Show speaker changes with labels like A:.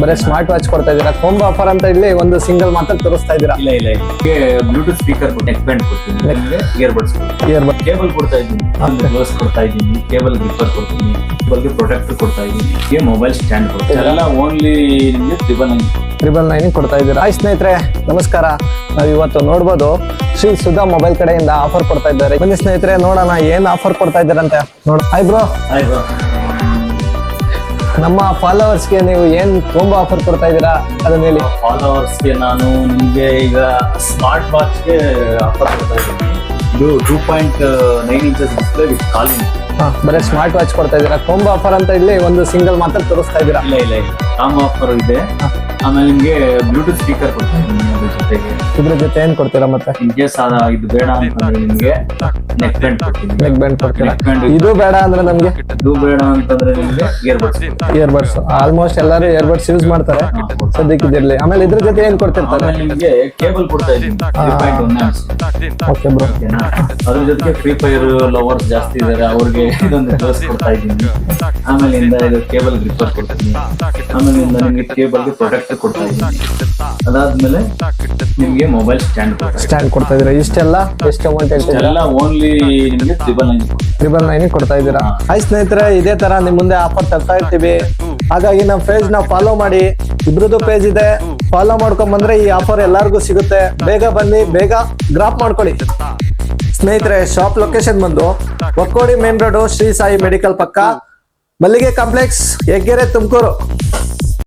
A: ಬರೀ smart watch ಕೊಡ್ತಾ ಇದೀರಾ. ಕೊಂಬ ಆಫರ್ ಅಂತ ಇಲ್ಲಿ ಒಂದು ಸಿಂಗಲ್ ಮಾತ್ರ ತೋರಿಸ್ತಾ ಇದೀರಾ.
B: ಇಲ್ಲ ಬ್ಲೂಟೂತ್ ಸ್ಪೀಕರ್ ನೆಕ್ ಬ್ಯಾಂಡ್ ಕೊಡ್ತೀನಿ, ಇಯರ್ ಬಡ್ಸ್ ಕೇಬಲ್ ಕೊಡ್ತಾ ಇದ್ದೀನಿ, ಗ್ಲೋಸ್ ಕೊಡ್ತಾ ಇದ್ದೀನಿ, ಕೇಬಲ್ ಗ್ರಿಪ್ಪರ್ ಕೊಡ್ತೀನಿ, ಕೇಬಲ್ಗೆ ಪ್ರೊಟೆಕ್ಟರ್ ಕೊಡ್ತಾ ಇದ್ದೀನಿ, ಮೊಬೈಲ್ ಸ್ಟ್ಯಾಂಡ್ ಕೊಡ್ತೀನಿ. ಎಲ್ಲ ಓನ್ಲಿ ನಿಮಗೆ
A: 999 ಕೊಡ್ತಾ ಇದ್ದೀರಾ. ಹಾಯ್ ಸ್ನೇಹಿತರೆ, ನಮಸ್ಕಾರ. ನಾವು ಇವತ್ತು ನೋಡ್ಬೋದು ಶ್ರೀ ಸುಧಾ ಮೊಬೈಲ್ ಕಡೆಯಿಂದ ಆಫರ್ ಕೊಡ್ತಾ ಇದ್ದಾರೆ. ಬನ್ನಿ ಸ್ನೇಹಿತರೆ, ನೋಡೋಣ ಏನ್ ಆಫರ್ ಕೊಡ್ತಾ ಇದ್ದಾರಂತೆ. ನೋಡ. Hi bro. ನಮ್ಮ ಫಾಲೋವರ್ಸ್ಗೆ ನೀವು ಏನ್ ತುಂಬಾ ಆಫರ್ ಕೊಡ್ತಾ ಇದ್ದೀರಾ ಅದನ್ನ ಹೇಳಿ.
B: ಫಾಲೋವರ್ಸ್ಗೆ ನಾನು ನಿಮಗೆ ಈಗ ಸ್ಮಾರ್ಟ್ ವಾಚ್ಗೆ ಆಫರ್ ಕೊಡ್ತಾ ಇದ್ದೀನಿ. ಇದು 2.9 ಇಂಚಸ್ ಡಿಸ್ಪ್ಲೇ ವಿತ್ ಕಾಲಿಂಗ್.
A: ಬರೀ ಸ್ಮಾರ್ಟ್ ವಾಚ್ ಕೊಡ್ತಾ ಇದ್ದೀರಾ. ಕೊಂಬ ಆಫರ್ ಅಂತ ಇಲ್ಲಿ ಒಂದು ಸಿಂಗಲ್ ಮಾತ್ರ ತೋರಿಸ್ತಾ ಇದ್ದೀರಾ.
B: ಇಲ್ಲ ಕಾಂಬೋ ಆಫರ್ ಇದೆ. ಆಮೇಲೆ ನಿಮ್ಗೆ ಬ್ಲೂಟೂತ್ ಸ್ಪೀಕರ್ ಕೊಡ್ತಾ ಇದ್ದೀನಿ ಅದ್ರ ಜೊತೆಗೆ.
A: ಇದ್ರ ಜೊತೆ ಏನ್ ಕೊಡ್ತೀರಾ ಮತ್ತೆ?
B: ಇನ್ ಕೇಸ್ ಇದು ಬೇಡ ಅಂತಂದ್ರೆ ನಿಮ್ಗೆ ನೆಕ್ ಬ್ಯಾಂಡ್ ಕೊಡ್ತೀನಿ.
A: ನೆಕ್ ಬ್ಯಾಂಡ್ ಕೊಡ್ತೀರಾ. ಇದು ಬೇಡ ಅಂದ್ರೆ ನಮ್ಗೆ?
B: ಇದು ಬೇಡ ಅಂತಂದ್ರೆ ನಿಮ್ಗೆ
A: ಇಯರ್ಬಡ್ಸ್. ಆಲ್ಮೋಸ್ಟ್ ಎಲ್ಲರೂ ಇಯರ್ಬಡ್ಸ್ ಯೂಸ್ ಮಾಡ್ತಾರೆ, ಸದ್ಯಕ್ಕೆ ಇದಿರ್ಲಿ. ಆಮೇಲೆ ಇದ್ರ ಜೊತೆ ಏನ್ ಕೊಡ್ತಿರ್ತಾರೆ?
B: ನಿಮ್ಗೆ ಕೇಬಲ್ ಕೊಡ್ತಾ ಇದ್ದೀನಿ 3.1
A: ಓಕೆ ಬ್ರೋ.
B: ಅದ್ರ ಜೊತೆಗೆ ಫ್ರೀ ಫೈರ್ ಲವರ್ಸ್ ಜಾಸ್ತಿ ಇದಾರೆ, ಅವ್ರಿಗೆ ಇದೊಂದು ಗ್ಲೋಸ್ ಕೊಡ್ತಾ ಇದ್ದೀನಿ. ಆಮೇಲಿಂದ ಇದು ಕೇಬಲ್ ಗ್ರಿಪ್ಪರ್ ಕೊಡ್ತೀನಿ. ಆಮೇಲಿಂದ ನಿಮ್ಗೆ ಕೇಬಲ್ಗೆ ಪ್ರೊಟೆಕ್ಟರ್ ಕೊಡ್ತಾ ಇದ್ದೀನಿ. ಅದಾದ್ಮೇಲೆ ನಿಮ್ಗೆ ಮೊಬೈಲ್ ಸ್ಟ್ಯಾಂಡ್
A: ಕೊಡ್ತಾ ಇದೀರಾ. ಇಷ್ಟೆಲ್ಲ ಎಷ್ಟು ಅಮೌಂಟ್ ಹೇಳ್ತೀರಾ?
B: ಎಲ್ಲ ಓನ್ಲಿ ನಿಮ್ಗೆ 999
A: ಕೊಡ್ತಾ ಇದ್ದೀರಾ. ಹಾಯ್ ಸ್ನೇಹಿತರೆ, ಇದೇ ತರ ನಿಮ್ ಮುಂದೆ ಆಫರ್ ತರ್ತಾ ಇರ್ತೀವಿ. ಹಾಗಾಗಿ ನಮ್ಮ ಪೇಜ್ ನ ಫಾಲೋ ಮಾಡಿ. ಇಬ್ರದ್ದು ಪೇಜ್ ಇದೆ, ಫಾಲೋ ಮಾಡ್ಕೊಂಡ್ ಬಂದ್ರೆ ಈ ಆಫರ್ ಎಲ್ಲರಿಗೂ ಸಿಗುತ್ತೆ. ಬೇಗ ಬನ್ನಿ, ಬೇಗ ಗ್ರಾಪ್ ಮಾಡ್ಕೊಳ್ಳಿ ಸ್ನೇಹಿತರೆ. ಶಾಪ್ ಲೊಕೇಶನ್ ಬಂದು ಒಕ್ಕೋಡಿ main road, Shri Sai medical ಪಕ್ಕ, ಮಲ್ಲಿಗೆ ಕಾಂಪ್ಲೆಕ್ಸ್, ಹೆಗ್ಗೆರೆ, ತುಮಕೂರು.